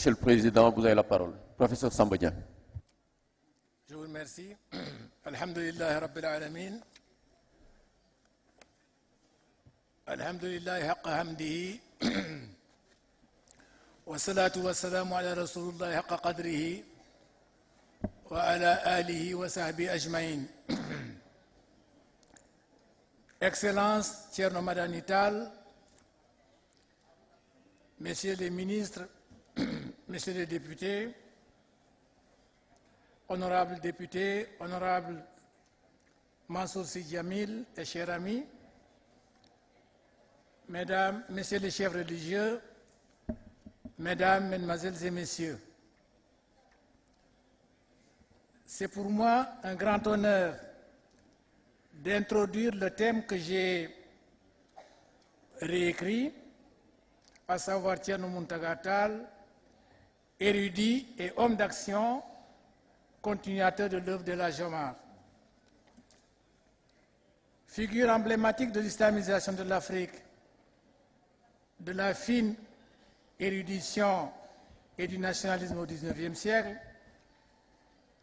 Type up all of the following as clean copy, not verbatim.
Monsieur le Président, vous avez la parole. Professeur Samba Dieng. Je vous remercie. Alhamdulillah Rabbil Alamin. Alhamdulillah haqqa hamdihi. Wa salatu wa salamu ala Rasulullah haqqa qadrihi. Wa ala alihi wa sahbihi ajma'in. Excellence, Thierno Madani Tall, Messieurs les ministres, Messieurs les députés, honorables députés, honorables Mansour Sy Djamil et chers amis, Mesdames, Messieurs les chefs religieux, Mesdames, Mesdemoiselles et Messieurs, c'est pour moi un grand honneur d'introduire le thème que j'ai réécrit, à savoir Thierno Mountaga Tall, érudit et homme d'action, continuateur de l'œuvre de l'Hadj Omar. Figure emblématique de l'islamisation de l'Afrique, de la fine érudition et du nationalisme au XIXe siècle,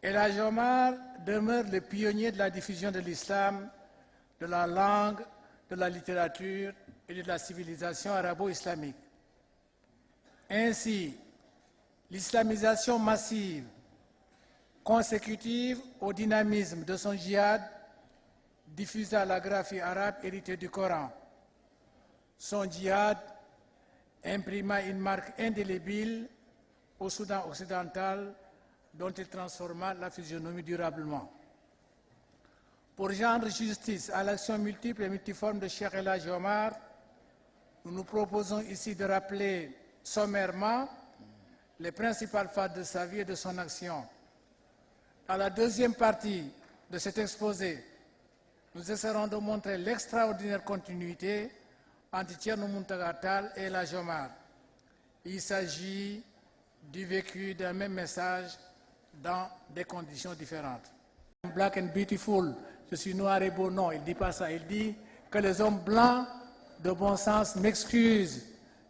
et l'Hadj Omar demeure le pionnier de la diffusion de l'islam, de la langue, de la littérature et de la civilisation arabo-islamique. Ainsi, l'islamisation massive, consécutive au dynamisme de son djihad, diffusa la graphie arabe héritée du Coran. Son djihad imprima une marque indélébile au Soudan occidental dont il transforma la physionomie durablement. Pour rendre justice à l'action multiple et multiforme de Cheikh El Hadj Omar, nous nous proposons ici de rappeler sommairement les principales phases de sa vie et de son action. Dans la deuxième partie de cet exposé, nous essaierons de montrer l'extraordinaire continuité entre Thierno Mountaga Tall et El Hadj Omar. Il s'agit du vécu d'un même message dans des conditions différentes. Black and beautiful, je suis noir et beau, non, il ne dit pas ça, il dit que les hommes blancs de bon sens m'excusent.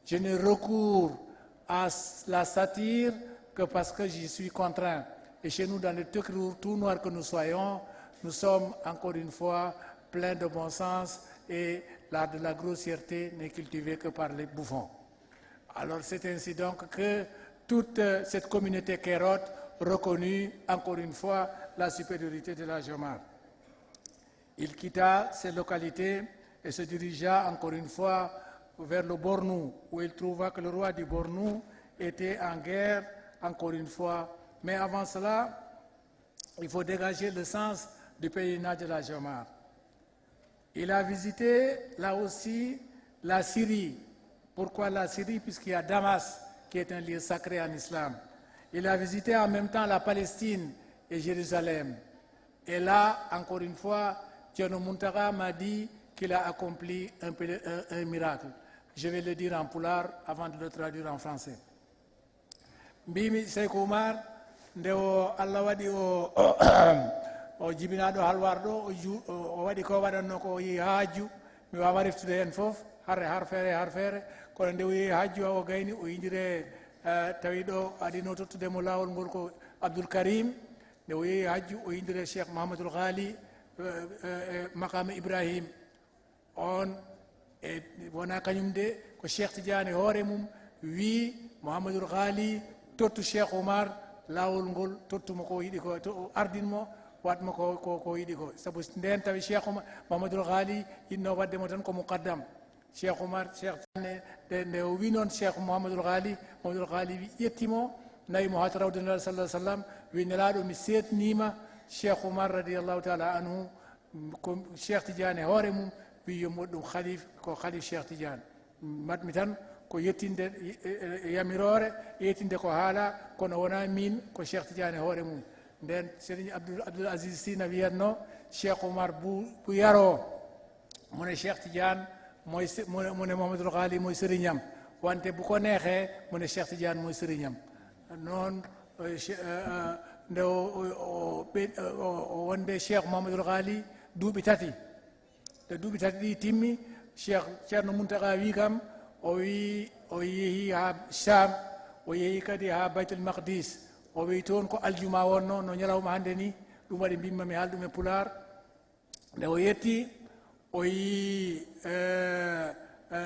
Je ne recours à la satire que parce que j'y suis contraint. Et chez nous, dans le tout noir que nous soyons, nous sommes encore une fois pleins de bon sens et l'art de la grossièreté n'est cultivé que par les bouffons. Alors c'est ainsi donc que toute cette communauté kérote reconnut encore une fois la supériorité de l'Hadj Omar. Il quitta ces localités et se dirigea encore une fois vers le Bornou, où il trouva que le roi du Bornou était en guerre, encore une fois. Mais avant cela, il faut dégager le sens du pèlerinage de l'Hadj Omar. Il a visité là aussi la Syrie. Pourquoi la Syrie? Puisqu'il y a Damas, qui est un lieu sacré en islam. Il a visité en même temps la Palestine et Jérusalem. Et là, encore une fois, Thierno Mountaga m'a dit qu'il a accompli un miracle. Je vais le dire en pulaar avant de le traduire en français. Mbimi Sékou Oumar nde o Allah waɗi o jibinaɗo halwarɗo o waɗi ko waɗanno ko o yehi haaju mi wawa reftude hen foof har feere kono nde o yehi haaju o gayni o yidire tawi ɗo aɗino tottudemo lawol ngol ko Abdoul Karim nde o yehi haaju o yidire Cheikh Mouhamadoul Ghali Maqama Ibrahim on e wona kañum de ko Cheikh Tidiane hoore mum wi Mouhamadoul Ghali tottu Cheikh Oumar lawol ngol tottuma ko yiɗi ko to ardinmo watma ko yiɗi ko sabu nden tawi Cheikh Oumar Mouhamadoul Ghali yinno waddemo tan ko muqaddam Cheikh Oumar Cheikh nde o wi noon Cheikh Mouhamadoul Ghali wi ƴettimo nawi mo hata rawde nelaɗo sallah sallam wi nelaɗo mi setnima Cheikh Oumar radiallahu taala anhu ko Cheikh Tidiane hoore mum wi yo moɗɗum khalif Cheikh Tidiane matmi tan ko yettinde yamirore yettinde ko haala kono wona min ko Cheikh Tidiane hoore mum nden serigne Abdoul Aziz Sy na wiyatno Cheikh Oumar bu yaro mone Cheikh Tidiane mone Mouhamadoul Ghali moy sëriñam wante bu ko neexee mone Cheikh Tidiane moy sëriñam noon nde wonde Cheikh Mouhamadoul Ghali duuɓi tati nde duuɓi tati ɗi timmi Cheikh Thierno Mountaga wi kam o yehi ha Cham o yehi kadi ha baytul maqdis o wi toon ko aljuma wonno no ñalawma hande ni ɗum waɗi bimmami haal ɗum e pular nde o yetti o yi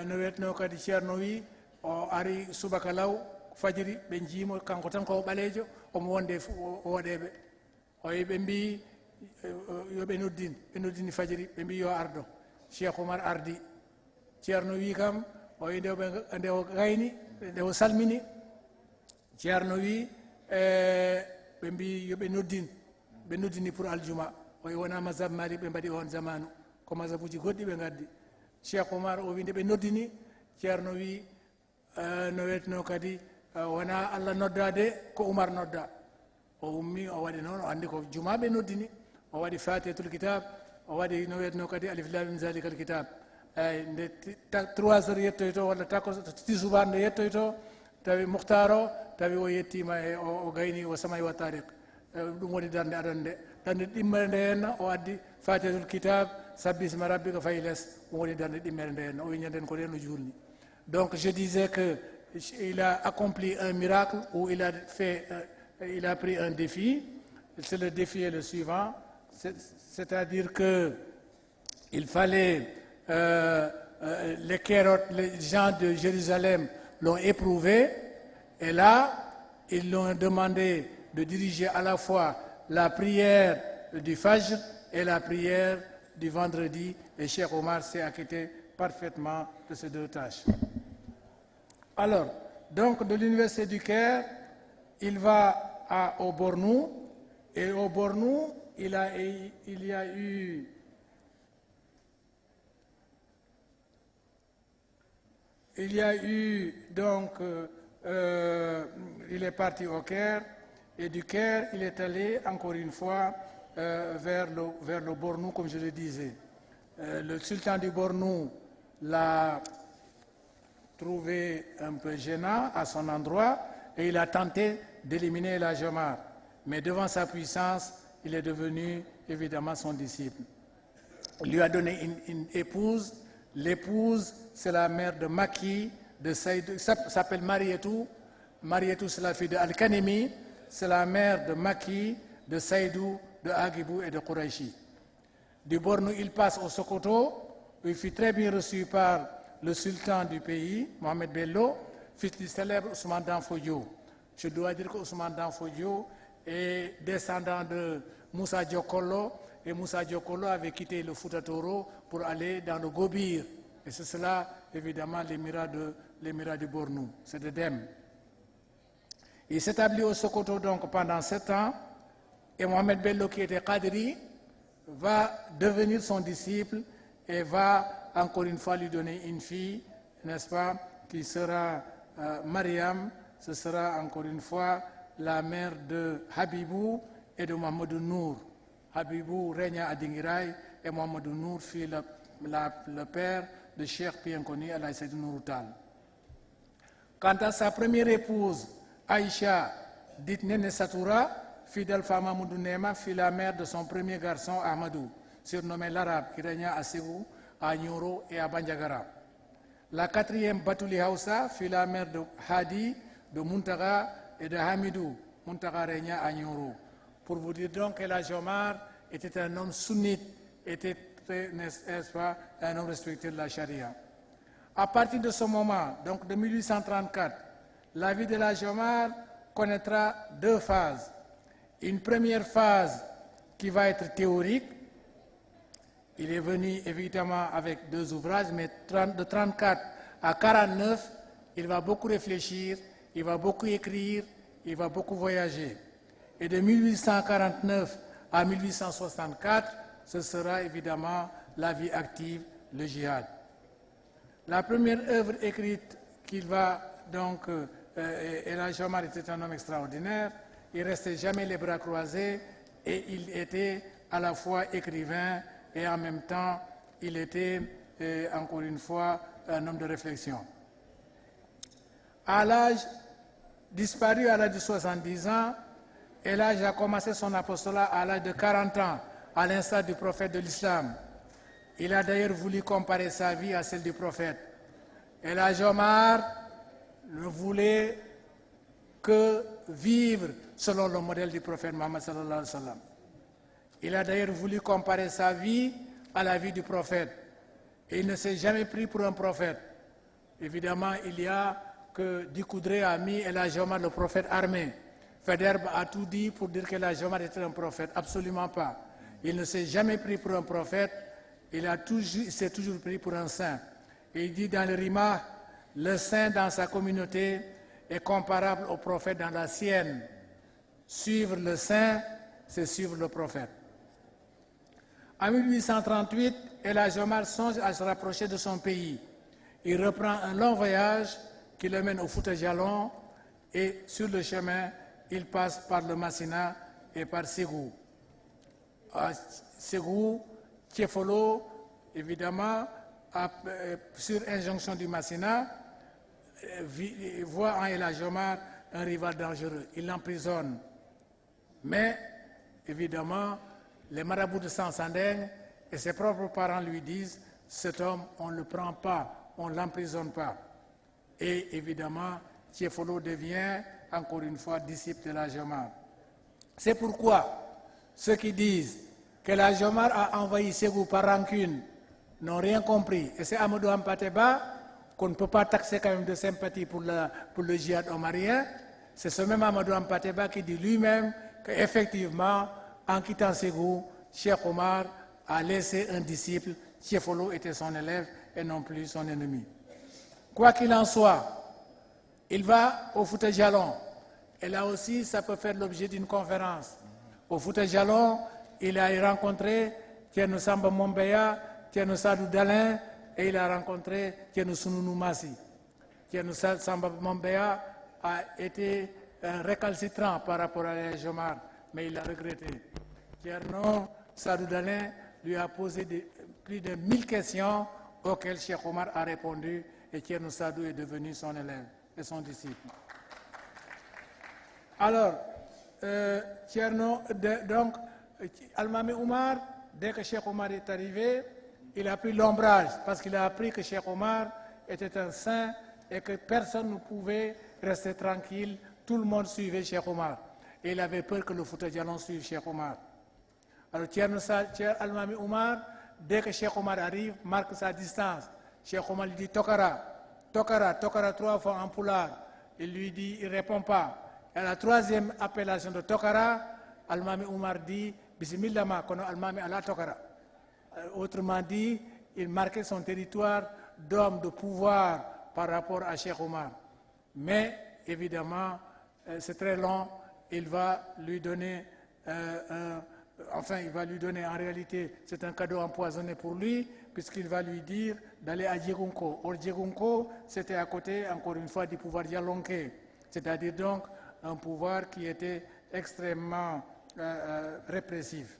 no wetno kadi ceerno wi o ari subaka law fajiri ɓe jiimo kanko tan ko ɓaleejo omo wonde woɗeɓe o wi ɓe mbi yoɓe noddin ɓe noddini fajiri ɓe mbi yo ardo Cheikh Oumar ardi ceerno wi kam o wi nde o gayni nde o salmini ceerno wi ɓe mbi yoɓe noddini pour aljuma o wi wona mazhab mali ɓe mbaɗi on zamanu ko mazhabuji goɗɗi ɓe gaddi Cheikh Oumar o wi nde ɓe noddini ceerno wi no wetno kadi wona Allah nodda de ko Oumar nodda o ummi o waɗi noon o andi ko juma ɓe noddini o waɗi fatihatul kitab o waɗi no wetno kadi alif lam mim zalikal kitab eyyi nde 3 heures yettoyto walla takko tisubar nde yettoyto tawi muhtar o tawi o yettima e o gayni o samay wa tariq ɗum woni darde aɗan nde darde ɗimmere nde henna o addi fatihatul kitab sabbisma rabbika fayi less ɗum woni darde ɗimmere nde henna o wi ñanden ko ɗen o julni donc je disais que il a accompli un miracle ou il a pris un défi. C'est le défi est le suivant, c'est-à-dire que il fallait les Kérot, les gens de Jérusalem l'ont éprouvé, et là ils l'ont demandé de diriger à la fois la prière du Fajr et la prière du vendredi, et Cheikh Omar s'est acquitté parfaitement de ces deux tâches. Alors, donc de l'université du Caire, il va au Bornou, et au Bornou, il y a eu donc, il est parti au Caire, et du Caire, il est allé encore une fois vers le Bornou, comme je le disais. Le sultan du Bornou l'a trouvé un peu gênant à son endroit et il a tenté d'éliminer la Jomar. Mais devant sa puissance, il est devenu évidemment son disciple. Il lui a donné une épouse. L'épouse, c'est la mère de Maki, de Saïdou, s'appelle Marietou. Marietou, c'est la fille de Al-Kanemi. C'est la mère de Maki, de Saïdou, de Agibou et de Quraishi. Du Bornou, il passe au Sokoto, où il fut très bien reçu par le sultan du pays, Mohamed Bello, fils du célèbre Ousmane Danfodio. Je dois dire que Ousmane Danfodio est descendant de Moussa Diokolo, et Moussa Diokolo avait quitté le Fouta Toro pour aller dans le Gobir. Et c'est cela, évidemment, l'émirat du Bornou, c'est de Dem. Il s'établit au Sokoto donc pendant 7 ans, et Mohamed Bello, qui était Qadri, va devenir son disciple et va encore une fois lui donner une fille, n'est-ce pas, qui sera Mariam. Ce sera encore une fois la mère de Habibou et de Mohamedou Nour. Habibou régna à Dingirai et Mohamedou Nour fut le père de Cheikh Piankoni Alaï Seydou Nouroutal. Quant à sa première épouse, Aïcha, dite Nene Satoura, fille d'Alpha Mahmoudou Nema, fut la mère de son premier garçon Ahmadou, surnommé l'Arabe, qui régna à Ségou, à Nyoro et à Bandiagara. La quatrième, Batouli Hausa, fut la mère de Hadi, de Muntaga et de Hamidou. Muntaga régna à Nyoro. Pour vous dire donc que la Jomar était un homme sunnite, était, n'est-ce pas, un homme respecté de la charia. À partir de ce moment, donc de 1834, la vie de la Jomar connaîtra 2 phases. Une première phase qui va être théorique. Il est venu évidemment avec 2 ouvrages, mais de 34 à 49, il va beaucoup réfléchir, il va beaucoup écrire, il va beaucoup voyager. Et de 1849 à 1864, ce sera évidemment la vie active, le djihad. La première œuvre écrite qu'il va donc, El Hadj Omar était un homme extraordinaire, il ne restait jamais les bras croisés et il était à la fois écrivain et en même temps il était encore une fois un homme de réflexion. À l'âge disparu à l'âge de 70 ans, El Hadj a commencé son apostolat à l'âge de 40 ans, à l'instar du prophète de l'islam. Il a d'ailleurs voulu comparer sa vie à celle du prophète. El Hadj Omar ne voulait que vivre selon le modèle du prophète Mohammed sallallahu alayhi wa sallam. Il a d'ailleurs voulu comparer sa vie à la vie du prophète. Et il ne s'est jamais pris pour un prophète. Évidemment, il y a que Dikoudré a mis El Hadj Omar, le prophète armé. Faidherbe a tout dit pour dire que El Hadj Omar était un prophète. Absolument pas. Il ne s'est jamais pris pour un prophète. Il s'est toujours pris pour un saint. Et il dit dans le Rima, le saint dans sa communauté est comparable au prophète dans la sienne. Suivre le saint, c'est suivre le prophète. En 1838, El Hadj Omar songe à se rapprocher de son pays. Il reprend un long voyage qui le mène au Fouta Djallon et sur le chemin, il passe par le Massina et par Ségou. À Ségou, Tiefolo, évidemment, sur injonction du Massina, voit en El Hadj Omar un rival dangereux. Il l'emprisonne. Mais, évidemment, les marabouts de Sansandeng et ses propres parents lui disent « cet homme, on ne le prend pas, on ne l'emprisonne pas ». Et évidemment, Tiefolo devient, encore une fois, disciple de El Hadj Omar. C'est pourquoi ceux qui disent que El Hadj Omar a envahi Ségou par rancune n'ont rien compris. Et c'est Amadou Hampâté-Bâ, qu'on ne peut pas taxer quand même de sympathie pour le djihad omarien. C'est ce même Amadou Hampâté-Bâ qui dit lui-même qu'effectivement, en quittant Ségou, Cheikh Omar a laissé un disciple. Tiefolo était son élève et non plus son ennemi. Quoi qu'il en soit, il va au Fouta Djallon. Et là aussi, ça peut faire l'objet d'une conférence. Au Fouta Djallon, il a rencontré Thierno Samba Mombeya, Thierno Sadou Dalin, et il a rencontré Thierno Sununu Massi. Thierno Samba Mombeya a été récalcitrant par rapport à El Hadj Omar, mais il l'a regretté. Thierno Sadou Dalin lui a posé plus de 1000 questions auxquelles Cheikh Omar a répondu et Thierno Sadou est devenu son élève et son disciple. Alors, donc, Almami Oumar, dès que Cheikh Omar est arrivé, il a pris l'ombrage parce qu'il a appris que Cheikh Omar était un saint et que personne ne pouvait rester tranquille. Tout le monde suivait Cheikh Omar. Et il avait peur que le Fouta Djallon suive Cheikh Omar. Alors Thierno Almami Oumar, dès que Cheikh Omar arrive, marque sa distance. Cheikh Omar lui dit Tokara, Tokara, Tokara 3 fois en poulard. Il lui dit, il ne répond pas. Et à la troisième appellation de Tokara, Almami Oumar dit Bismillah ma kono Almami ala Tokara. Autrement dit, il marquait son territoire d'homme de pouvoir par rapport à Cheikh Omar. Mais évidemment, c'est très long. Il va lui donner, il va lui donner en réalité, c'est un cadeau empoisonné pour lui, puisqu'il va lui dire d'aller à Djegunko. Or Djegunko, c'était à côté, encore une fois, du pouvoir Djalonké, c'est-à-dire donc un pouvoir qui était extrêmement répressif.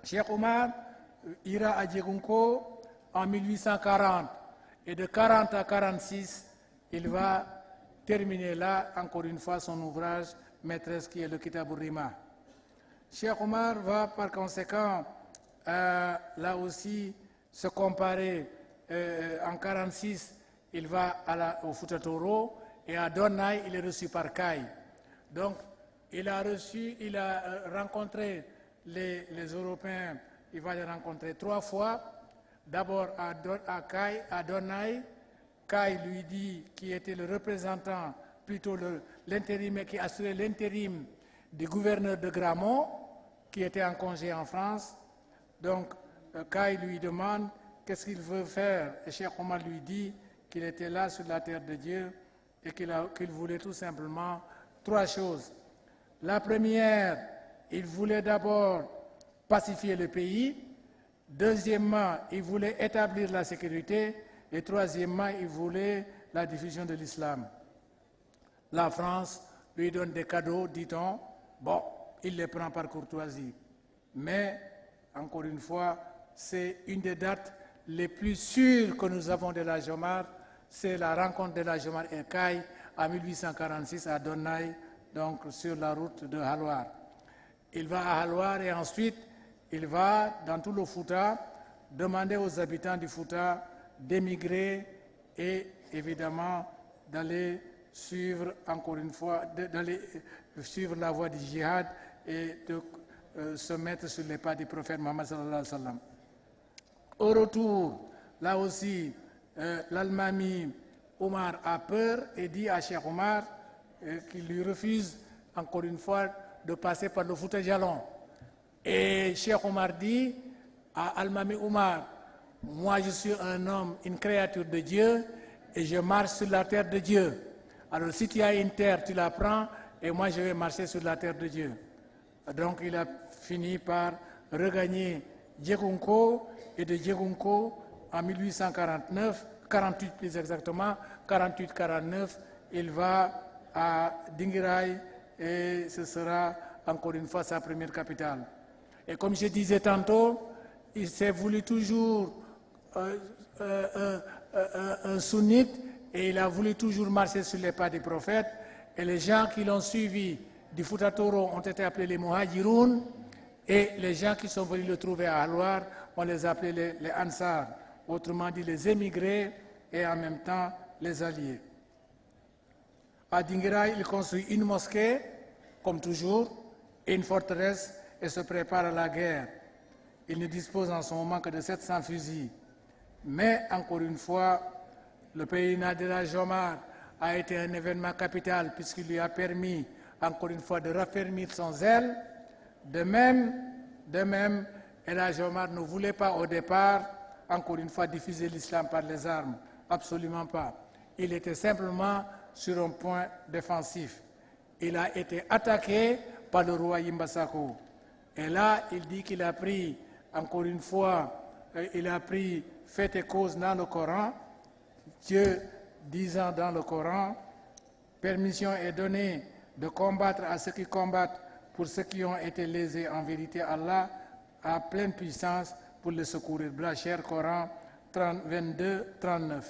Cheikh Omar ira à Djegunko en 1840 et de 40 à 46, il va terminer là, encore une fois, son ouvrage maîtresse qui est le Kitab al-Rima. Cheikh Omar va par conséquent là aussi se comparer. En 46, il va au Fouta Toro et à Donnaï, il est reçu par Kay. Donc, il a rencontré les Européens, il va les rencontrer 3 fois. D'abord à Kay, à Donnaï. Kay lui dit, qui était le représentant, plutôt l'intérim, qui assurait l'intérim du gouverneur de Gramont, qui était en congé en France. Donc, Kay lui demande qu'est-ce qu'il veut faire. Et Cheikh Omar lui dit qu'il était là sur la terre de Dieu et qu'il voulait tout simplement 3 choses. La première, il voulait d'abord pacifier le pays. Deuxièmement, il voulait établir la sécurité. Et troisièmement, il voulait la diffusion de l'islam. La France lui donne des cadeaux, dit-on. Bon, il les prend par courtoisie. Mais, encore une fois, c'est une des dates les plus sûres que nous avons de El Hadj Omar. C'est la rencontre de El Hadj Omar et Kay en 1846 à Donnaï, donc sur la route de Halwar. Il va à Halwar et ensuite, il va dans tout le Fouta demander aux habitants du Fouta d'émigrer et évidemment d'aller suivre encore une fois, d'aller suivre la voie du djihad et de se mettre sur les pas du prophète Mohammed sallallahu alayhi wa sallam. Au retour, là aussi, l'Almami Omar a peur et dit à Cheikh Omar qu'il lui refuse encore une fois de passer par le Fouta Djallon. Et Cheikh Omar dit à Almami Omar, moi je suis un homme, une créature de Dieu et je marche sur la terre de Dieu. Alors si tu as une terre, tu la prends et moi je vais marcher sur la terre de Dieu. Donc il a fini par regagner Djegunko et de Djegunko en 1849, 48 plus exactement, 48-49, il va à Dingirai et ce sera encore une fois sa première capitale. Et comme je disais tantôt, il s'est voulu toujours un sunnite et il a voulu toujours marcher sur les pas des prophètes. Et les gens qui l'ont suivi du Fouta Toro ont été appelés les Muhajiroun et les gens qui sont venus le trouver à Alwar, on les appelait les Ansar, autrement dit les émigrés et en même temps les alliés. À Dinguiraï, il construit une mosquée, comme toujours, et une forteresse et se prépare à la guerre. Il ne dispose en ce moment que de 700 fusils. Mais encore une fois, le pèlerinage de la Jomar a été un événement capital puisqu'il lui a permis encore une fois de raffermir son zèle. De même, El Jomar ne voulait pas au départ, encore une fois, diffuser l'islam par les armes. Absolument pas. Il était simplement sur un point défensif. Il a été attaqué par le roi Yimbasako. Et là, il dit qu'il a pris, encore une fois, il a pris fait et cause dans le Coran. Dieu disant dans le Coran, permission est donnée de combattre à ceux qui combattent pour ceux qui ont été lésés. En vérité, Allah a pleine puissance pour les secourir. Blacher, Coran 22-39.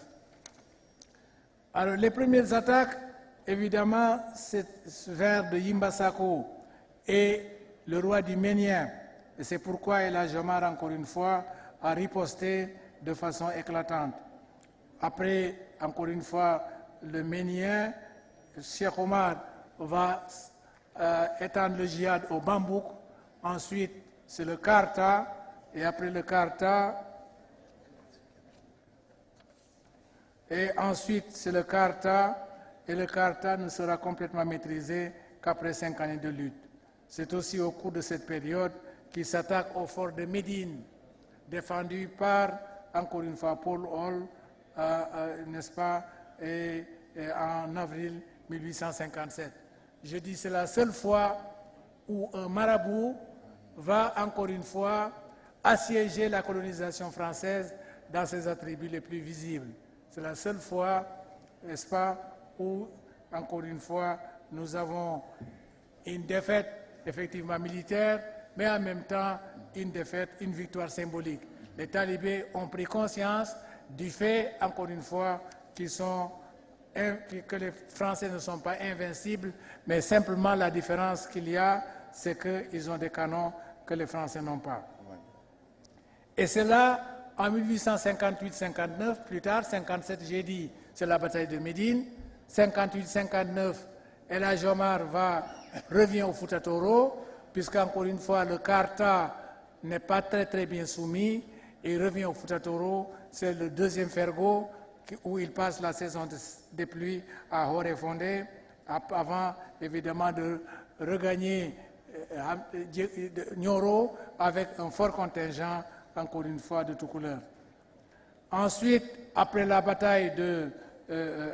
Alors, les premières attaques, évidemment, c'est vers de Yimbasako et le roi du Ménien. Et c'est pourquoi El Jomar, encore une fois, a riposté de façon éclatante. Après, encore une fois, le Ménien, Cheikh Omar va étendre le djihad au Bambouk. Ensuite, c'est le Karta. Et après le Karta, et ensuite, c'est le Karta. Et le Karta ne sera complètement maîtrisé qu'après 5 années de lutte. C'est aussi au cours de cette période qu'il s'attaque au fort de Médine, défendu par, encore une fois, Paul Hall, n'est-ce pas, en avril 1857. Je dis c'est la seule fois où un marabout va, encore une fois, assiéger la colonisation française dans ses attributs les plus visibles. C'est la seule fois, n'est-ce pas, où, encore une fois, nous avons une défaite effectivement militaire, mais en même temps une défaite, une victoire symbolique. Les talibés ont pris conscience du fait, encore une fois, que les Français ne sont pas invincibles, mais simplement la différence qu'il y a, c'est qu'ils ont des canons que les Français n'ont pas. Et c'est là, en 1858-59, plus tard, 57, j'ai dit, c'est la bataille de Médine. 58-59, El Jomar revient au Fouta Toro, puisqu'encore une fois, le Karta n'est pas très bien soumis, et il revient au Fouta Toro, c'est le deuxième fergo où il passe la saison des pluies à Horefondé, avant évidemment de regagner Nioro avec un fort contingent, encore une fois, de toute couleur. Ensuite, après la bataille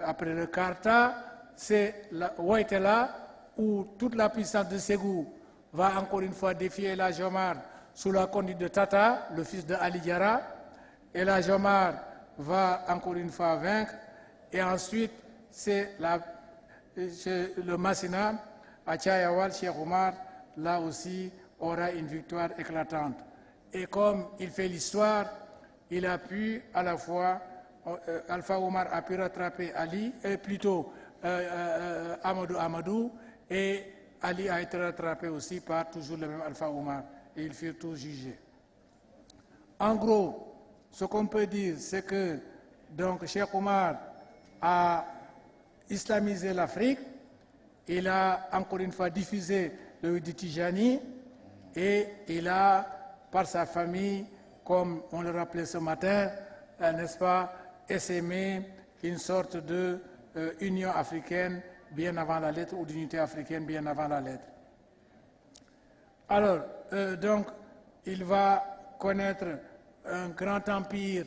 après le Karta, c'est Ouaitela, où toute la puissance de Ségou va encore une fois défier El Jomar sous la conduite de Tata, le fils de Ali Diara. El Jomar va encore une fois vaincre. Et ensuite, c'est le Massina, à Tchayawal, Cheikh Omar, là aussi, aura une victoire éclatante. Et comme il fait l'histoire, il a pu à la fois, Alpha Omar a pu rattraper Ali, Amadou, et Ali a été rattrapé aussi par toujours le même Alpha Omar. Et ils furent tous jugés. En gros, ce qu'on peut dire, c'est que donc Cheikh Omar a islamisé l'Afrique. Il a encore une fois diffusé le Wid Tijani et il a, par sa famille, comme on le rappelait ce matin, n'est-ce pas, essaimé une sorte de union africaine bien avant la lettre ou d'unité africaine bien avant la lettre. Alors, donc, il va connaître un grand empire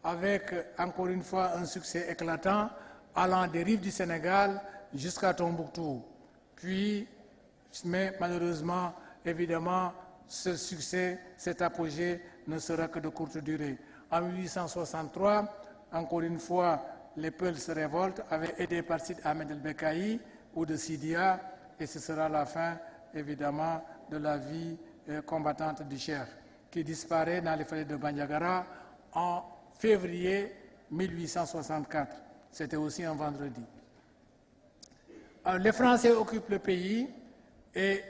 avec, encore une fois, un succès éclatant, allant des rives du Sénégal jusqu'à Tombouctou. Puis, mais malheureusement, évidemment, ce succès, cet apogée ne sera que de courte durée. En 1863, encore une fois, les Peuls se révoltent, avec aidé par Sid Ahmed el-Bekaï ou de Sidia, et ce sera la fin, évidemment, de la vie combattante du Cheikh, qui disparaît dans les forêts de Bandiagara en février 1864. C'était aussi un vendredi. Alors, les Français occupent le pays et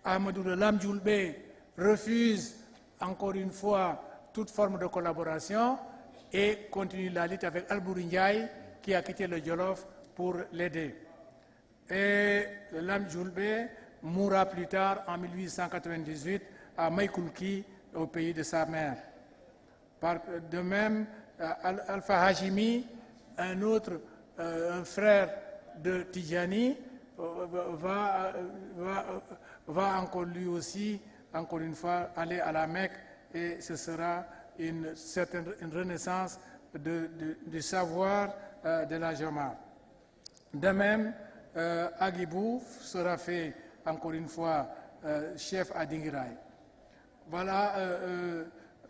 Amadou de Lamdjoulbe refuse encore une fois toute forme de collaboration et continue la lutte avec Albouri Ndiaye qui a quitté le Jolof pour l'aider. Et Lamdjoulbe mourra plus tard en 1898 à Maïkoulki, au pays de sa mère. De même, Alpha Hajimi, un frère de Tidjani, va encore lui aussi, encore une fois, aller à la Mecque et ce sera une renaissance du savoir de la Jomar. De même, Agibou sera fait encore une fois chef à Dingirai. Voilà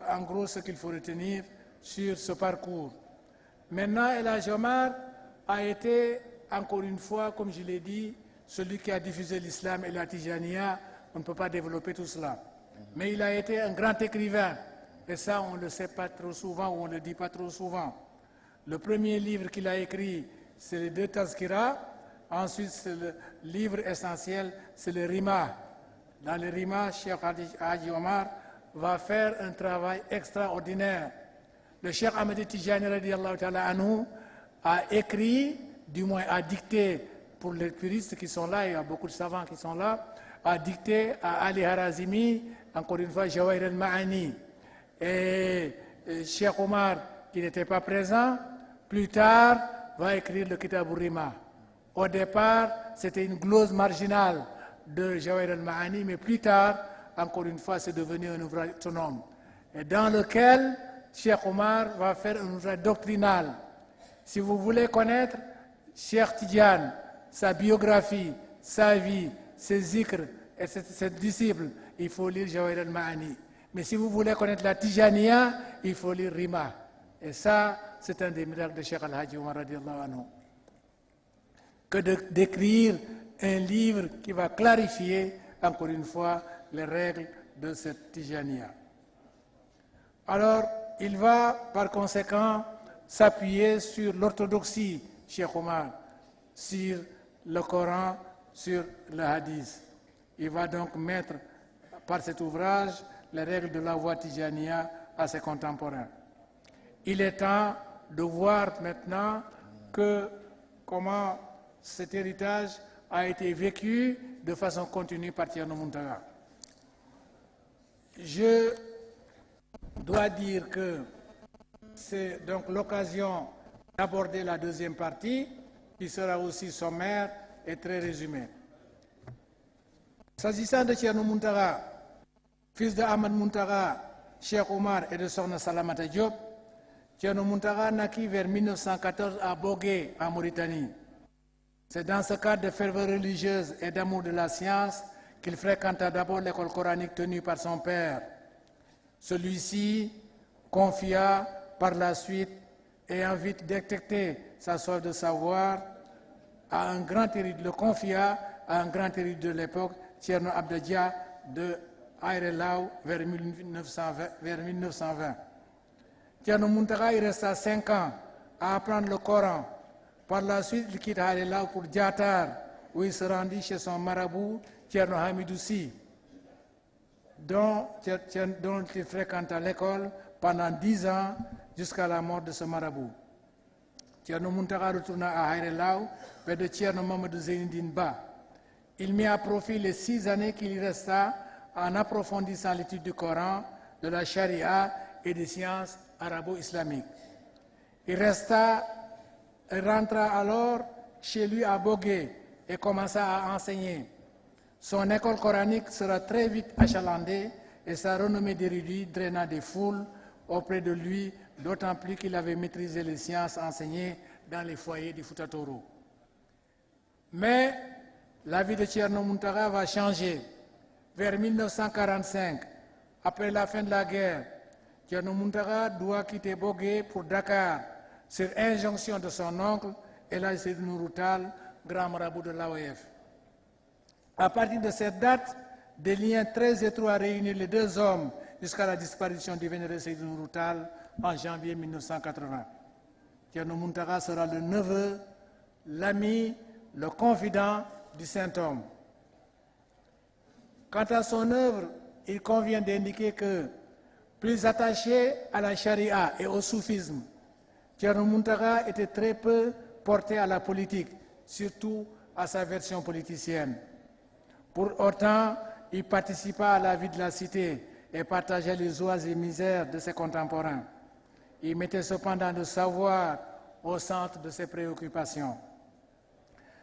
en gros ce qu'il faut retenir sur ce parcours. Maintenant, El Hadj Omar a été encore une fois, comme je l'ai dit, celui qui a diffusé l'islam et la Tijaniya. On ne peut pas développer tout cela. Mais il a été un grand écrivain. Et ça, on ne le sait pas trop souvent ou on ne le dit pas trop souvent. Le premier livre qu'il a écrit, c'est les 2 Tazkira. Ensuite, c'est le livre essentiel, c'est le Rima. Dans le Rima, Cheikh Hadji Omar va faire un travail extraordinaire. Le Cheikh Ahmed Tijani radiallahu ta'ala anhu a écrit, du moins a dicté, pour les puristes qui sont là, il y a beaucoup de savants qui sont là, a dicté à Ali Harazimi, encore une fois, Jawahir al-Ma'ani. Et Cheikh Omar, qui n'était pas présent, plus tard, va écrire le Kitab al-Rima. Au départ, c'était une glose marginale de Jawahir al-Ma'ani, mais plus tard, encore une fois, c'est devenu un ouvrage autonome. Et dans lequel Cheikh Omar va faire un ouvrage doctrinal. Si vous voulez connaître Cheikh Tidjane, sa biographie, sa vie, ses zikrs et ses disciples, il faut lire Jawahir al-Ma'ani. Mais si vous voulez connaître la Tijaniya, il faut lire Rima. Et ça, c'est un des miracles de Cheikh Al-Hadji Omar radiallahu anhu. Que d'écrire un livre qui va clarifier, encore une fois, les règles de cette Tijaniya. Alors, il va, par conséquent, s'appuyer sur l'orthodoxie, Cheikh Omar, sur le Coran, sur le Hadith. Il va donc mettre, par cet ouvrage, les règles de la voie Tijaniya à ses contemporains. Il est temps de voir maintenant comment cet héritage a été vécu de façon continue par Thierno Muntaga. Je dois dire que c'est donc l'occasion d'aborder la deuxième partie, qui sera aussi sommaire et très résumée. S'agissant de Thierno Muntaga, fils de Ahmad Muntaga, Cheikh Omar et de Sokhna Salamata Diop, Thierno Muntaga naquit vers 1914 à Bogué, en Mauritanie. C'est dans ce cadre de ferveur religieuse et d'amour de la science qu'il fréquenta d'abord l'école coranique tenue par son père. Celui-ci confia par la suite, ayant vite détecté sa soif de savoir, à un grand érudit, le confia à un grand érudit de l'époque, Thierno Abdadia de Aïrelau, vers 1920. Thierno Muntaga y resta 5 ans à apprendre le Coran. Par la suite, il quitte Aïrelau pour Diatar, où il se rendit chez son marabout, Thierno Hamidou Sy, dont il fréquenta l'école pendant 10 ans jusqu'à la mort de ce marabout. Thierno Muntaka retourna à Haïré Lao, près de Thierno Mamadou Zeynoudine Ba. Il mit à profit les 6 années qu'il y resta en approfondissant l'étude du Coran, de la charia et des sciences arabo-islamiques. Il rentra alors chez lui à Bogué et commença à enseigner. Son école coranique sera très vite achalandée et sa renommée d'érudit draina des foules auprès de lui, d'autant plus qu'il avait maîtrisé les sciences enseignées dans les foyers du Fouta Toro. Mais la vie de Thierno Muntaka va changer. Vers 1945, après la fin de la guerre, Thierno Muntaka doit quitter Bogué pour Dakar, sur injonction de son oncle, El Hadji Seydou Nourou Tall, grand marabout de l'AOF. À partir de cette date, des liens très étroits réunissent les deux hommes jusqu'à la disparition du vénéré Seydou Nourou Tall en janvier 1980. Thierno Muntaka sera le neveu, l'ami, le confident du saint homme. Quant à son œuvre, il convient d'indiquer que, plus attaché à la charia et au soufisme, Thierno Muntaka était très peu porté à la politique, surtout à sa version politicienne. Pour autant, il participa à la vie de la cité et partageait les joies et misères de ses contemporains. Il mettait cependant le savoir au centre de ses préoccupations.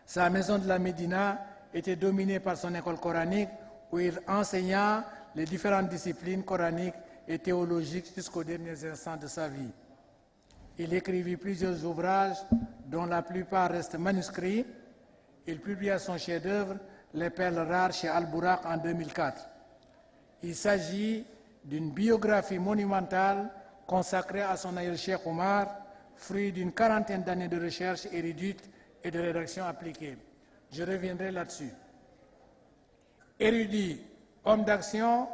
Sa maison de la Médina était dominée par son école coranique où il enseigna les différentes disciplines coraniques et théologiques jusqu'aux derniers instants de sa vie. Il écrivit plusieurs ouvrages dont la plupart restent manuscrits. Il publia son chef-d'œuvre Les Perles rares chez Al-Bouraq en 2004. Il s'agit d'une biographie monumentale consacrée à son aïeul Cheikh Omar, fruit d'une quarantaine d'années de recherche érudite et de rédaction appliquée. Je reviendrai là-dessus. Érudit, homme d'action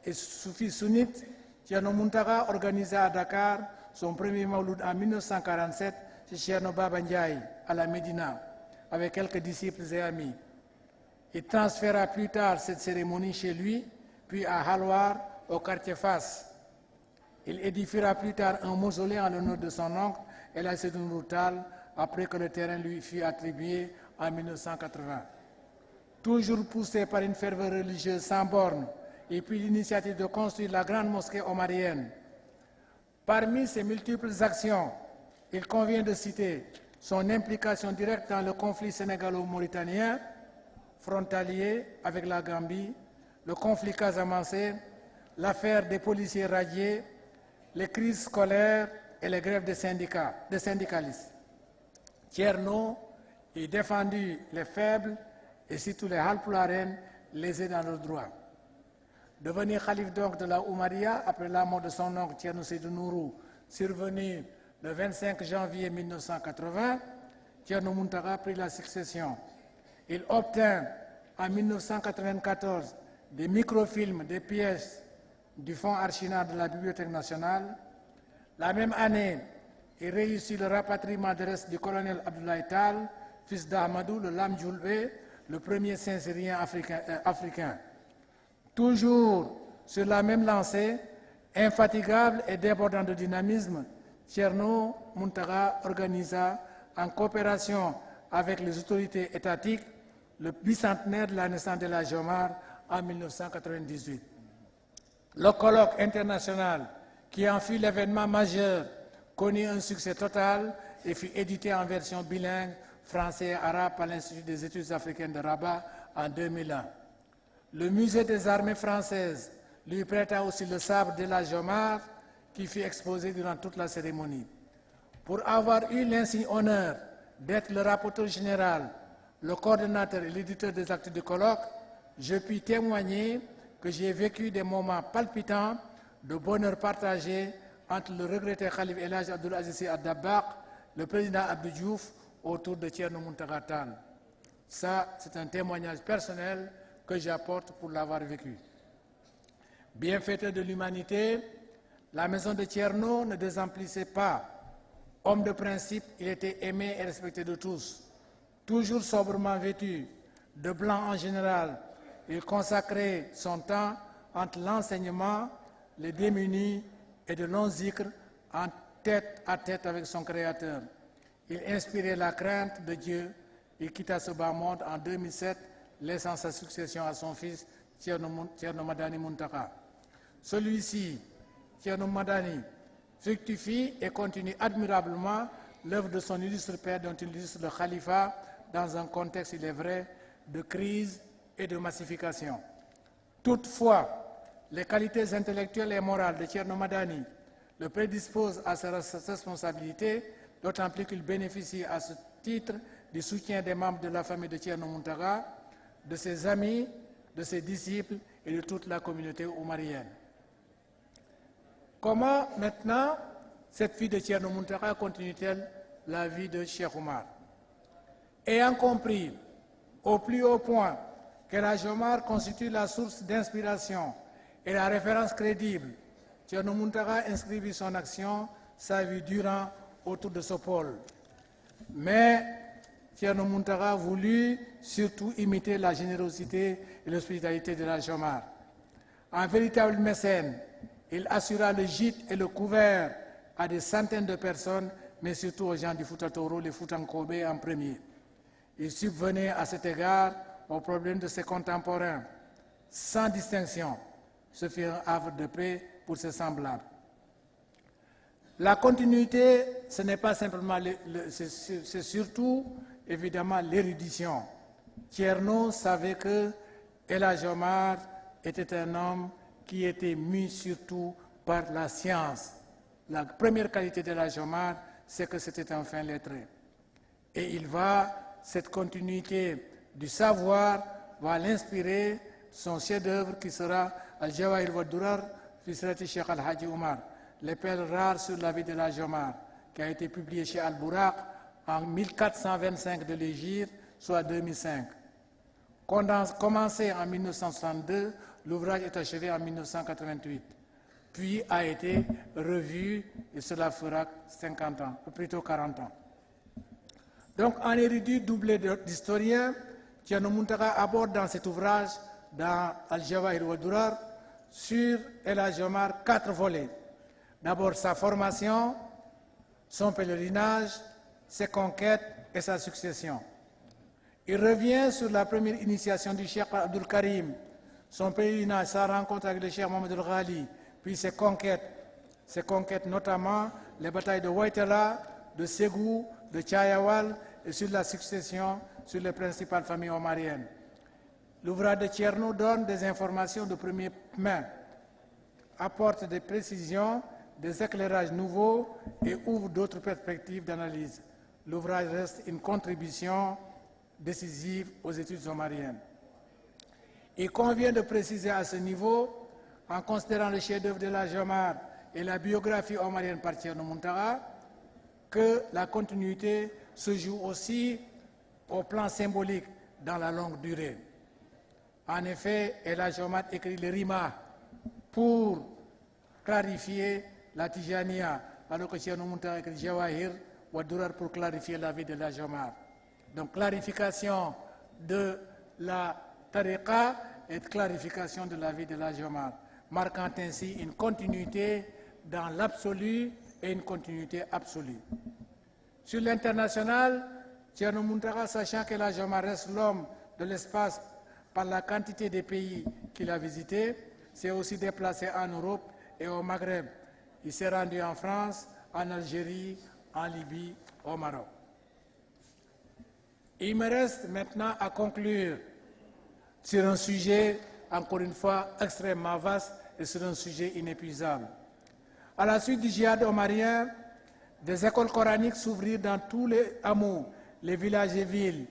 et soufi sunnite, Thierno Muntaka organisa à Dakar son premier mawlud en 1947 chez Thierno Baba Ndiaye à la Médina, avec quelques disciples et amis. Il transféra plus tard cette cérémonie chez lui, puis à Halwar, au quartier Fas. Il édifiera plus tard un mausolée en l'honneur de son oncle, El Hadji Seydou Nourou Tall, après que le terrain lui fut attribué en 1980. Toujours poussé par une ferveur religieuse sans borne, il prit l'initiative de construire la grande mosquée omarienne. Parmi ses multiples actions, il convient de citer son implication directe dans le conflit sénégalo-mauritanien, frontalier avec la Gambie, le conflit casamancé, l'affaire des policiers radiés, les crises scolaires et les grèves des syndicalistes. Thierno a défendu les faibles et surtout les Halpularen lésés dans leurs droits. Devenu calife donc de la Oumaria après la mort de son oncle Thierno Seydou Nourou, survenu le 25 janvier 1980, Thierno Muntaka prit la succession. Il obtint en 1994 des microfilms, des pièces du fonds Archina de la Bibliothèque nationale. La même année, il réussit le rapatriement des restes du colonel Abdoulaye Tall, fils d'Ahmadou, le Lam Djoulbé, le premier Saint-Syrien africain. Toujours sur la même lancée, infatigable et débordant de dynamisme, Thierno Muntaka organisa, en coopération avec les autorités étatiques, le bicentenaire de la naissance de la Jomar en 1998. Le colloque international, qui en fut l'événement majeur, connut un succès total et fut édité en version bilingue français et arabe par l'Institut des études africaines de Rabat en 2001. Le musée des armées françaises lui prêta aussi le sabre de la Jomar qui fut exposé durant toute la cérémonie. Pour avoir eu l'insigne honneur d'être le rapporteur général, le coordonnateur et l'éditeur des actes du colloque, je puis témoigner que j'ai vécu des moments palpitants de bonheur partagé entre le regretté Khalif El Hadji Abdoul Aziz Sy Dabakh, le président Abdou Diouf, autour de Thierno Muntaka Tall. Ça, c'est un témoignage personnel que j'apporte pour l'avoir vécu. Bienfaiteur de l'humanité, la maison de Thierno ne désemplissait pas. Homme de principe, il était aimé et respecté de tous. Toujours sobrement vêtu, de blanc en général, il consacrait son temps entre l'enseignement, les démunis et de longs zikrs en tête à tête avec son Créateur. Il inspirait la crainte de Dieu. Il quitta ce bas monde en 2007, laissant sa succession à son fils Thierno Madani Muntaka. Celui-ci, Thierno Madani, fructifie et continue admirablement l'œuvre de son illustre père dont il illustre le khalifa dans un contexte, il est vrai, de crise et de massification. Toutefois, les qualités intellectuelles et morales de Thierno Madani le prédisposent à sa responsabilité, d'autant plus qu'il bénéficie à ce titre du soutien des membres de la famille de Thierno Muntaka, de ses amis, de ses disciples et de toute la communauté oumarienne. Comment maintenant cette vie de Thierno Muntaka continue-t-elle la vie de Cheikh Oumar? Ayant compris au plus haut point qu'El Hadj Omar constitue la source d'inspiration et la référence crédible, Thierno Muntaka inscrivit son action, sa vie durant, autour de ce pôle. Mais Thierno Muntaka voulut surtout imiter la générosité et l'hospitalité de l'El Hadj Omar. En véritable mécène, il assura le gîte et le couvert à des centaines de personnes, mais surtout aux gens du Fouta Toro, les Foutankobe en premier. Il subvenait à cet égard aux problèmes de ses contemporains, sans distinction. Ce fut un havre de paix pour ses semblables. La continuité, ce n'est pas simplement, c'est surtout évidemment l'érudition. Thierno savait que El Hadj Omar était un homme qui était mû surtout par la science. La première qualité d'El Hadj Omar, c'est que c'était un fin lettré. Et cette continuité du savoir va l'inspirer son chef-d'œuvre qui sera Al-Jawahir wa Durar fi Sirati Cheikh Al-Hadji Omar, les perles rares sur la vie de l'El Hadj Omar, qui a été publié chez Al-Bouraq en 1425 de l'Hégire, soit 2005. Commencé en 1962, l'ouvrage est achevé en 1988, puis a été revu, et cela fera 50 ans, ou plutôt 40 ans. Donc, en érudit doublé d'historien, Thierno Muntaka aborde dans cet ouvrage, dans Al-Jawahir wa Durar, sur El Hadj Omar 4 volets. D'abord sa formation, son pèlerinage, ses conquêtes et sa succession. Il revient sur la première initiation du Cheikh Abdul Karim, son pèlerinage, sa rencontre avec le Cheikh Mohamed El Ghali, puis ses conquêtes notamment les batailles de Waitala, de Ségou, de Tchayawal et sur la succession sur les principales familles omariennes. L'ouvrage de Thierno donne des informations de première main, apporte des précisions, des éclairages nouveaux et ouvre d'autres perspectives d'analyse. L'ouvrage reste une contribution décisive aux études omariennes. Il convient de préciser à ce niveau, en considérant le chef-d'œuvre de l'El Hadj Omar et la biographie omarienne par Thierno Muntaka, que la continuité se joue aussi au plan symbolique dans la longue durée. En effet, El Hadj Omar écrit le Rima pour clarifier la Tijaniya, alors que Thierno Muntaka écrit Jawahir wa Durar pour clarifier la vie de l'El Hadj Omar. Donc clarification de la tariqa et clarification de la vie de l'El Hadj Omar, marquant ainsi une continuité dans l'absolu et une continuité absolue. Sur l'international, Thierno Muntaka, sachant que l'El Hadj Omar reste l'homme de l'espace par la quantité de pays qu'il a visités, s'est aussi déplacé en Europe et au Maghreb. Il s'est rendu en France, en Algérie, en Libye, au Maroc. Il me reste maintenant à conclure sur un sujet, encore une fois, extrêmement vaste et sur un sujet inépuisable. À la suite du djihad omarien, des écoles coraniques s'ouvrirent dans tous les hameaux, les villages et villes.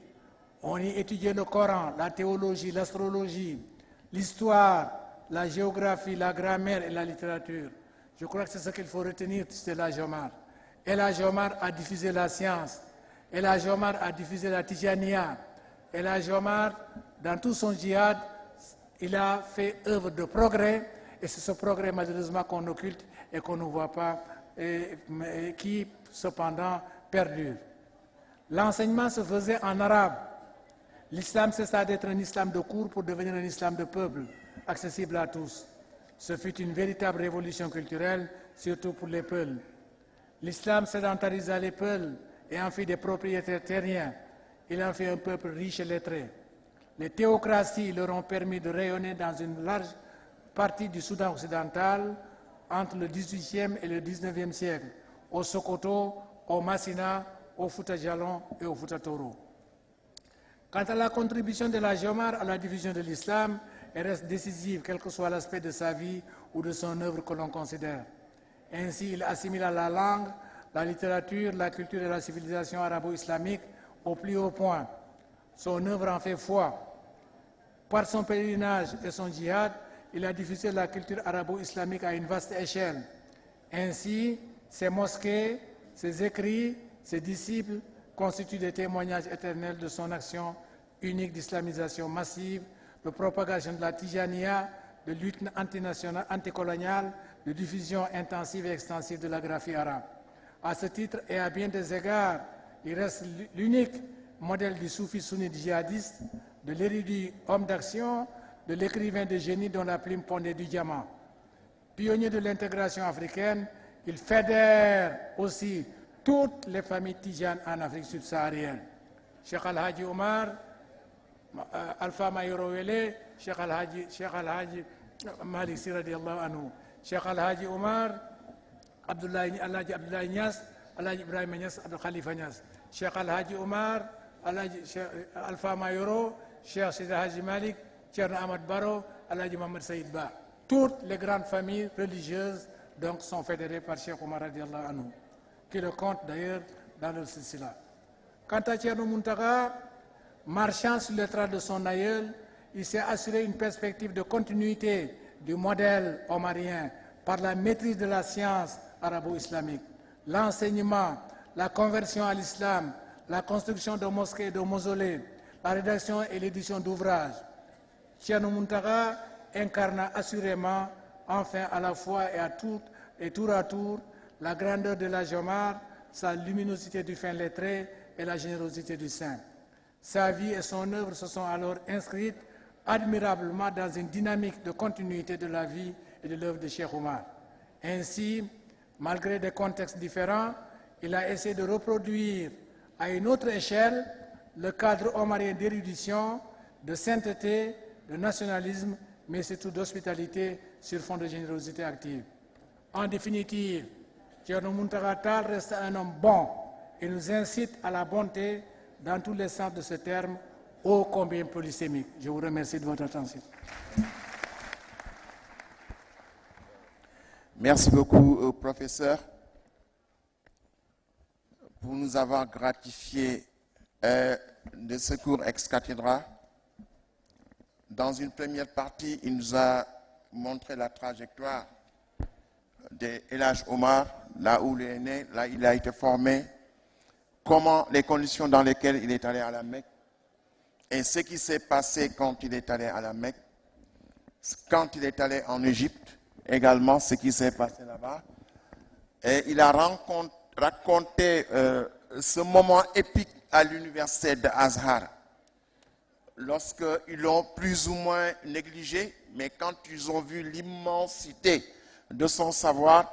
On y étudiait le Coran, la théologie, l'astrologie, l'histoire, la géographie, la grammaire et la littérature. Je crois que c'est ce qu'il faut retenir de El Hadj Omar. El Hadj Omar a diffusé la science. El Hadj Omar a diffusé la Tijaniya. El Hadj Omar, dans tout son djihad, il a fait œuvre de progrès, et c'est ce progrès malheureusement qu'on occulte et qu'on ne voit pas, et qui cependant perdure. L'enseignement se faisait en arabe. L'islam cessa d'être un islam de cours pour devenir un islam de peuple, accessible à tous. Ce fut une véritable révolution culturelle, surtout pour les Peuls. L'islam sédentarisa les Peuls et en fit des propriétaires terriens. Il en fit un peuple riche et lettré. Les théocraties leur ont permis de rayonner dans une large partie du Soudan occidental entre le XVIIIe et le XIXe siècle, au Sokoto, au Massina, au Fouta Djallon et au Fouta Toro. Quant à la contribution de la Jomar à la diffusion de l'islam, elle reste décisive, quel que soit l'aspect de sa vie ou de son œuvre que l'on considère. Ainsi, il assimile la langue, la littérature, la culture et la civilisation arabo-islamique au plus haut point. Son œuvre en fait foi. Par son pèlerinage et son djihad, il a diffusé la culture arabo-islamique à une vaste échelle. Ainsi, ses mosquées, ses écrits, ses disciples constituent des témoignages éternels de son action unique d'islamisation massive, de propagation de la Tijaniya, de lutte antinationale, anticoloniale, de diffusion intensive et extensive de la graphie arabe. À ce titre et à bien des égards, il reste l'unique modèle du soufi sunnite djihadiste, de l'érudit homme d'action, de l'écrivain de génie dont la plume pondait du diamant. Pionnier de l'intégration africaine, il fédère aussi toutes les familles tijanes en Afrique subsaharienne. Cheikh Al-Haji Omar, Alpha Mayoro Wele, Cheikh Al-Haji Malik Sy radiallahu anhu, Cheikh Al-Haji Omar, Alhaji Abdoulaye Niass, Alhaji Ibrahima Niass, Abdou Khalifa Niass, Cheikh Al-Haji Omar, Alpha Mayoro, Cheikh Sidi Haji Malik, Thierno Ahmad Baro, Alhaji Mohamed Saïd Ba. Toutes les grandes familles religieuses donc, sont fédérées par Cheikh Omar radiallahu anhu, qui le compte d'ailleurs dans le silsila. Quant à Thierno Muntaga, marchant sur le traces de son aïeul, il s'est assuré une perspective de continuité du modèle omarien par la maîtrise de la science arabo-islamique, l'enseignement, la conversion à l'islam, la construction de mosquées et de mausolées, la rédaction et l'édition d'ouvrages. Thierno Muntaga incarna assurément, enfin à la fois et tour à tour, la grandeur de la Jomar, sa luminosité du fin lettré et la générosité du saint. Sa vie et son œuvre se sont alors inscrites admirablement dans une dynamique de continuité de la vie et de l'œuvre de Cheikh Omar. Ainsi, malgré des contextes différents, il a essayé de reproduire à une autre échelle le cadre omarien d'érudition, de sainteté, de nationalisme, mais surtout d'hospitalité sur fond de générosité active. En définitive, Thierno Muntaga Tall reste un homme bon et nous incite à la bonté dans tous les sens de ce terme, ô combien polysémique. Je vous remercie de votre attention. Merci beaucoup, professeur, pour nous avoir gratifié de ce cours ex cathedra. Dans une première partie, il nous a montré la trajectoire d'El Hadj Omar, là où il est né, là où il a été formé, comment les conditions dans lesquelles il est allé à la Mecque, et ce qui s'est passé quand il est allé à la Mecque, quand il est allé en Égypte, également ce qui s'est passé là-bas. Et il a raconté ce moment épique à l'université d'Azhar, lorsqu'ils l'ont plus ou moins négligé, mais quand ils ont vu l'immensité de son savoir,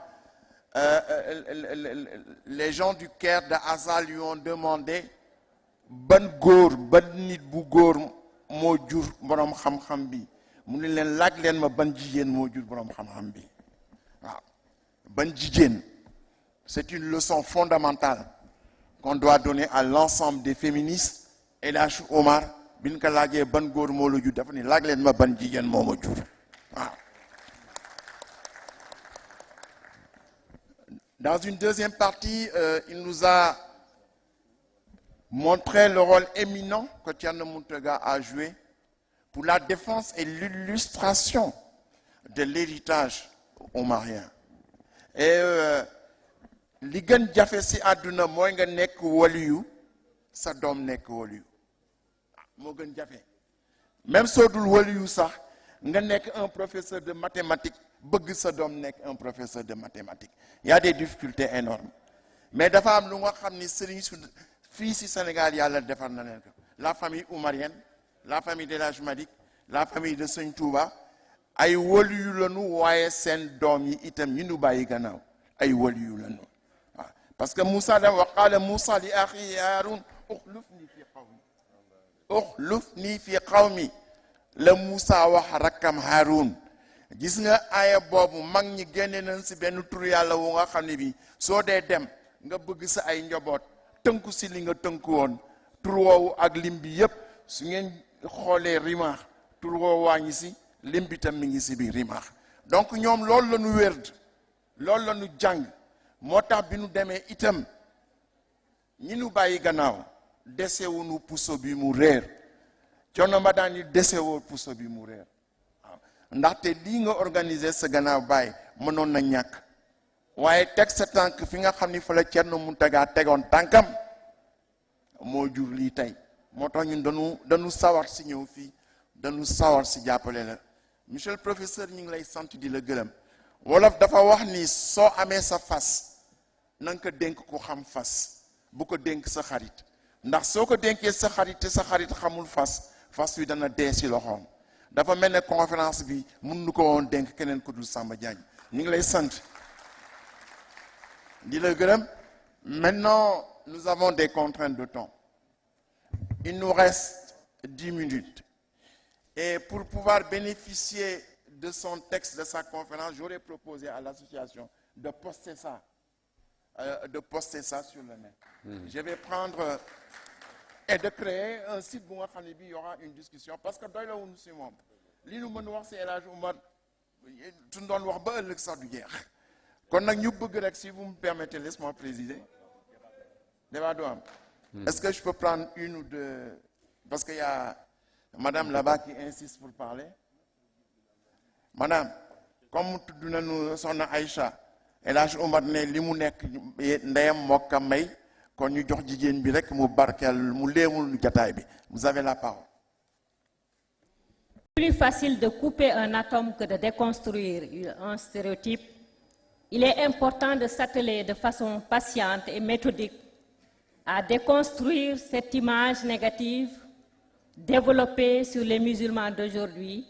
les gens du Caire d'Azhar lui ont demandé ban góor ban nit bu góor moo jur borom xam-xam bi mu ne leen laaj leen ma ban jigéen moo jur borom xam-xam bi waaw ban jigéen. C'est une leçon fondamentale qu'on doit donner à l'ensemble des féministes. El Hadj Omar bi ñu ko laajee ban góor moo la jur dafa ne laaj leen ma ban jigéen moo ma jur waaw. Dans une deuxième partie, il nous a montré le rôle éminent que Thierno Muntaga a joué pour la défense et l'illustration de l'héritage omarien. Et li gën jafe ci àdduna mooy nga nekk waliyu sa doom nekk waliyu moo gën jafe. Même soo dul waliyu sax nga nekk un professeur de mathématiques bëgg sa doom nekk un professeur de mathématiques. Il y a des difficultés énormes. Mais dafa am lu nga xam ni sëriñ su fii ci Sénégal yàlla defar na leen ko. La famille oumarienne, la famille d'El Hadj Malick, la famille de Sëñ Touba ay waliyu lañu waaye seen doom yi itam ñi nu bàyyi gannaaw ay waliyu lañu. parce que Moussa da wa qala Moussa li akhi Haroun ukhlufni fi qawmi la Moussa wax rakkam Haroun gis nga aaya boobu mag ñi génne nañ si benn tur yàlla wu nga xam ne bi soo dee dem nga bëgg sa ay njaboot tënku si li nga tënku woon tur woowu ak lim bi yépp su ngeen xoolee rimaax tur woowu waa ngi si lim bi tam mi ngi si biir rimaax donc ñoom loolu la ñu wérd loolu la ñu jàng moo tax bi nu demee itam ñi nu bàyyi gannaaw desewunu puso bi mu réer coono ma daan ni desewoo puso bi mu réer waaw ndaxte lii nga organiser sa gannaaw bàyyi mënoon na ñàkk waaye teg sa tànk fi nga xam ni fa la Thierno Mountaga tegoon tànkam moo jur lii tey moo tax ñun dañu sawar si ñëw fii dañu sawar si jàppale la monsieur le professeur ñu ngi lay sant di la gërëm wolof dafa wax ni soo amee sa fas na nga ko dénk ku xam fas bu ko dénk sa xarit ndax soo ko dénkee sa xarit te sa xarit xamul fas wi dana dee si loxoom dafa mel ne conférence bi mun nu ko woon dénk keneen ku dul Samba Diagne ñu ngi lay sant di la gërëm. Maintenant nous avons des contraintes de temps. Il nous reste 10 minutes et pour pouvoir bénéficier de son texte, de sa conférence, j'aurais proposé à l'association de poster ça sur le net. Je vais prendre et de créer un site où il y aura une discussion parce que doy la wuñu si moom li nu mën wax si El Hadj Oumar suñ doon wax ba ëllëg sax du jeex kon nag ñu bëgg rek si vous me permettez, laisse-moi présider débat du am. Est-ce que je peux prendre une ou deux parce qu'il y a madame là-bas qui insiste pour parler. Madame, comme tudd nañu soxna Aïcha El Hadj Oumar ne li mu nekk ndeyam mokka may kon ñu jox jigéen bi rek mu barkeel mu léemul jataay bi. Vous avez la parole. Plus facile de couper un atome que de déconstruire un stéréotype. Il est important de s'atteler de façon patiente et méthodique à déconstruire cette image négative développée sur les musulmans d'aujourd'hui.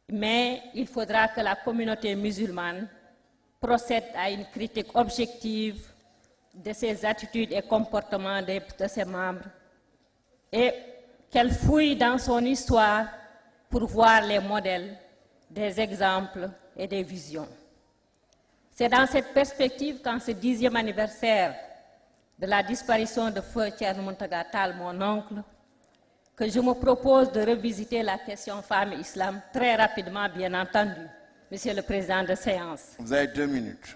Mais il faudra que la communauté musulmane procède à une critique objective de ses attitudes et comportements de ses membres et qu'elle fouille dans son histoire pour voir les modèles, des exemples et des visions. C'est dans cette perspective qu'en ce 10e anniversaire de la disparition de Feu Thierno Mountaga Tall, mon oncle, que je me propose de revisiter la question femmes et islam très rapidement, bien entendu, Monsieur le Président de séance. Vous avez 2 minutes.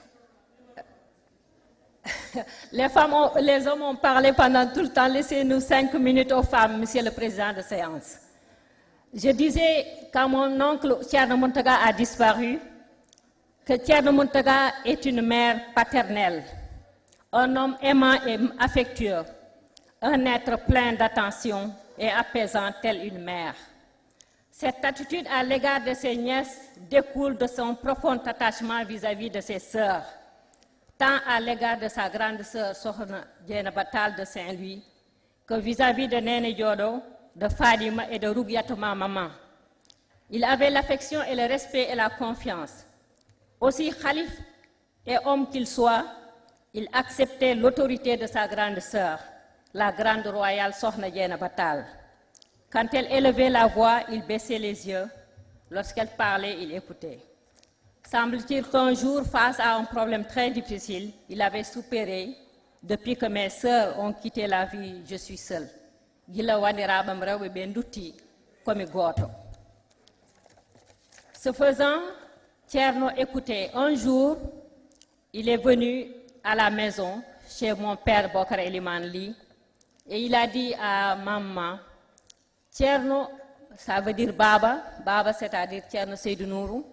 Les hommes ont parlé pendant tout le temps. Laissez-nous 5 minutes aux femmes, Monsieur le Président de séance. Je disais, quand mon oncle Thierno Mountaga a disparu, que Thierno Mountaga est une mère paternelle, un homme aimant et affectueux, un être plein d'attention et apaisant telle une mère. Cette attitude à l'égard de ses nièces découle de son profond attachement vis-à-vis de ses sœurs, tant à l'égard de sa grande sœur Sokhna Dieynaba Tall de Saint-Louis que vis-à-vis de Néné Diodo, de Fadima et de Rougiatou Maman. Il avait l'affection et le respect et la confiance. Aussi khalife et homme qu'il soit, il acceptait l'autorité de sa grande sœur, la grande royale Sokhna Dieynaba Tall. Quand elle élevait la voix, il baissait les yeux. Lorsqu'elle parlait, il écoutait. Semble-t-il qu'un jour, face à un problème très difficile, il avait soupiré. Depuis que mes sœurs ont quitté la vie, je suis seule. Ce faisant, Thierno écoutait. Un jour, il est venu à la maison chez mon père Bokar Eliman Li et il a dit à maman, Thierno, ça veut dire Baba, Baba c'est-à-dire Thierno Seydou Nourou,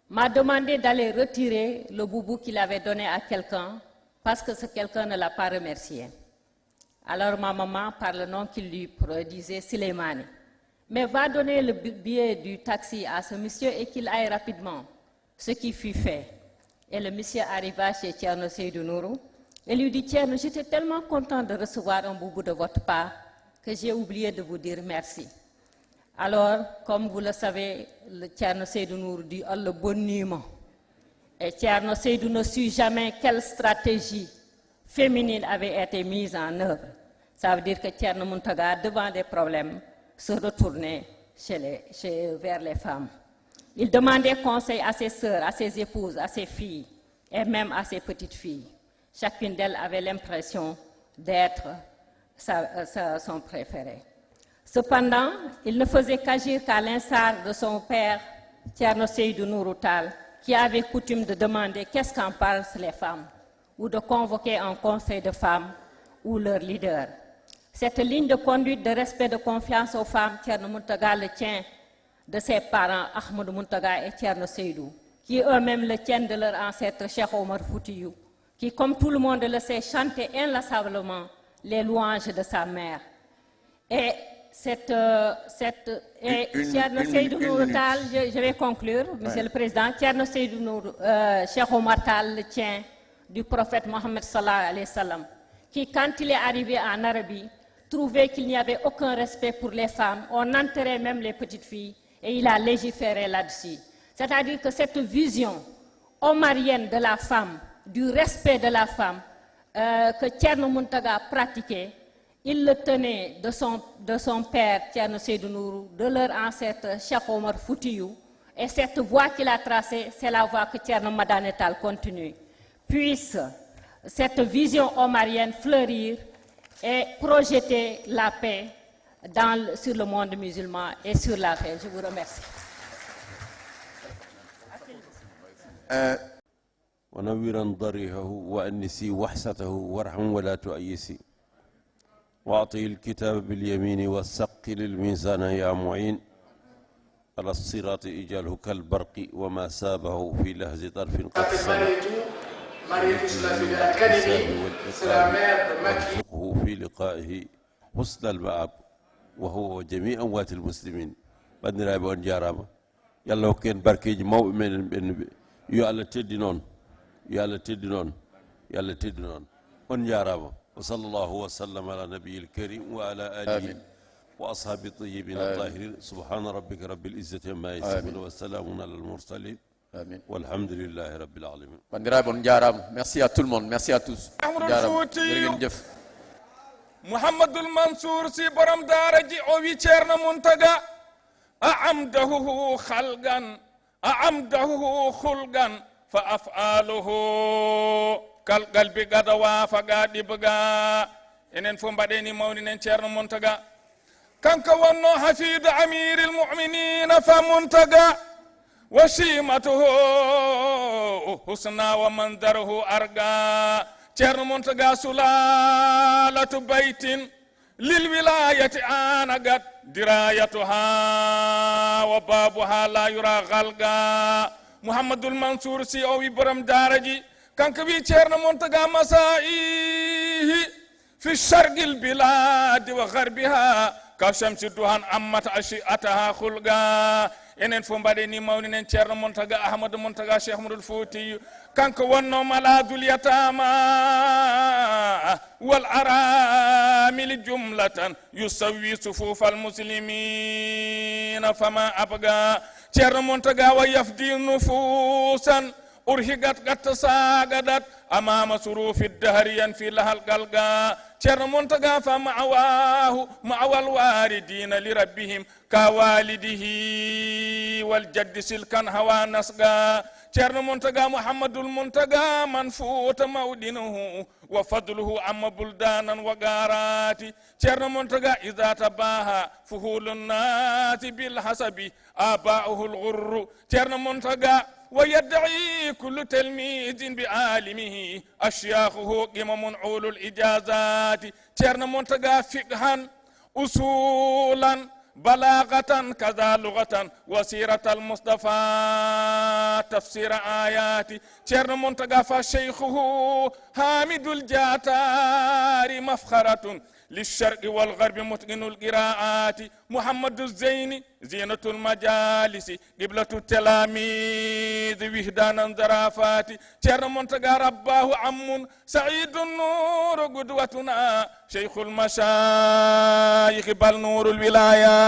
m'a demandé d'aller retirer le boubou qu'il avait donné à quelqu'un parce que ce quelqu'un ne l'a pas remercié. Alors ma maman, par le nom qu'il lui disait, Sileymani, mais va donner le billet du taxi à ce monsieur et qu'il aille rapidement. Ce qui fut fait. Et le monsieur arriva chez Thierno Seydou Nourou et lui dit, Thierno, j'étais tellement content de recevoir un boubou de votre part que j'ai oublié de vous dire merci. Alors, comme vous le savez, le Thierno Seydou Nourou dit le bon numéro. Et Thierno Seydou ne sut jamais quelle stratégie féminine avait été mise en œuvre. Ça veut dire que Thierno Mountaga, devant des problèmes, se retournait vers les femmes. Il demandait conseil à ses sœurs, à ses épouses, à ses filles et même à ses petites filles. Chacune d'elles avait l'impression d'être son préféré. Cependant, il ne faisait qu'agir qu'à l'instar de son père, Thierno Seydou Nourou Tall, qui avait coutume de demander qu'est-ce qu'en pensent les femmes, ou de convoquer un conseil de femmes ou leur leader. Cette ligne de conduite de respect, de confiance aux femmes, Thierno Mountaga le tient de ses parents, Ahmadou Mountaga et Thierno Seydou, qui eux-mêmes le tiennent de leur ancêtre Cheikh Omar Foutiyou, qui, comme tout le monde le sait, chantait inlassablement les louanges de sa mère. Et Thierno Seydou Nourou Tall, je vais conclure, Monsieur le Président, Thierno Seydou Nourou, Cheikh Omar Tall le tient du prophète Mohammed sallallahu alayhi wa sallam, qui, quand il est arrivé en Arabie, trouvait qu'il n'y avait aucun respect pour les femmes, on enterrait même les petites filles, et il a légiféré là-dessus. C'est-à-dire que cette vision omarienne de la femme, du respect de la femme, que Thierno Mountaga pratiquait, il le tenait de son père, Thierno Seydou Nourou, de leur ancêtre Cheikh Omar Foutiyou, et cette voie qu'il a tracée, c'est la voie que Thierno Madani Tall continue. Puisse cette vision omarienne fleurir et projeter la paix sur le monde musulman et sur la paix. Je vous remercie. ونوّرا ضريحه وأنسي وحسته وارحم ولا تؤيسي وأعطي الكتاب باليمين والثقل الميزان يا معين على الصراط إجاله كالبرق وما سابه في لهز طرف قد وارزقه في لقائه حسن المآب وهو جميع أموات المسلمين bandiraɓe on jarama yallah hokken barkeji mawɓe meɗen ɓennuɓe yo Allah teddi noon yo Allah teddi noon yo Allah teddi noon on jarama wa sallallahu wa sallam ala nabiyil karim wa ala alihi wa ashabi tayyibin at-tahirin subhana rabbika rabbil izzati amma yasifun wa salamun ala al-mursalin walhamdulillahi rabbil alamin. bandiraɓe on jarama. Merci à tout le monde, merci à tous. jarama jërëjëf. Mouhamadoul Mansour Sy borom daara ji o wi Ceerno Mountaga أعمده خلقا أعمده خلقا فأفعاله كالقلب قد وافقا دبقا إنن فنبديني مولين Ceerno Mountaga كان كونه حفيد أمير المؤمنين فمنتقى وشيمته حسنا ومنظره أرقى Ceerno Mountaga سلالة بيت للولاية آنقت درايتها وبابها لا يرى غلقا محمد المنصور Sy أو برم دارجي كان كبي Ceerno Mountaga مسائيه في شرق البلاد وغربها كشمس الدهان أمت أشيئتها خلقا إنن فنبديني مولين Ceerno Mountaga أحمد Mountaga Cheikh Oumar Foutiyou كان كونه ملاذ اليتامى والأرامل جملة يسوي صفوف المسلمين فما أبقى Ceerno Mountaga ويفدي نفوسا أرهقت قد تساقدت أمام صروف الدهر ينفي لها القلقى Ceerno Mountaga فمعواه معوى الواردين لربهم كوالده والجد سلكا هوى نسقا Ceerno Mountaga Mouhamadoul Mountaga منفوت مودنه وفضله عم بلدانا وغارات Ceerno Mountaga إذا تباهى فهول الناس بالحسب آباؤه الغر Ceerno Mountaga ويدعي كل تلميذ بعالمه أشياخه قمم عول الإجازات Ceerno Mountaga فقها أصولا بلاغة كذا لغة وسيرة المصطفى تفسير آيات Ceerno Mountaga فشيخه حامد الجاتار مفخرة للشرق والغرب متقن القراءات محمد الزين زينة المجالس قبلة التلاميذ وهدانا ظرافات Ceerno Mountaga رباه عم سعيد النور قدوتنا شيخ المشايخ بل نور الولايات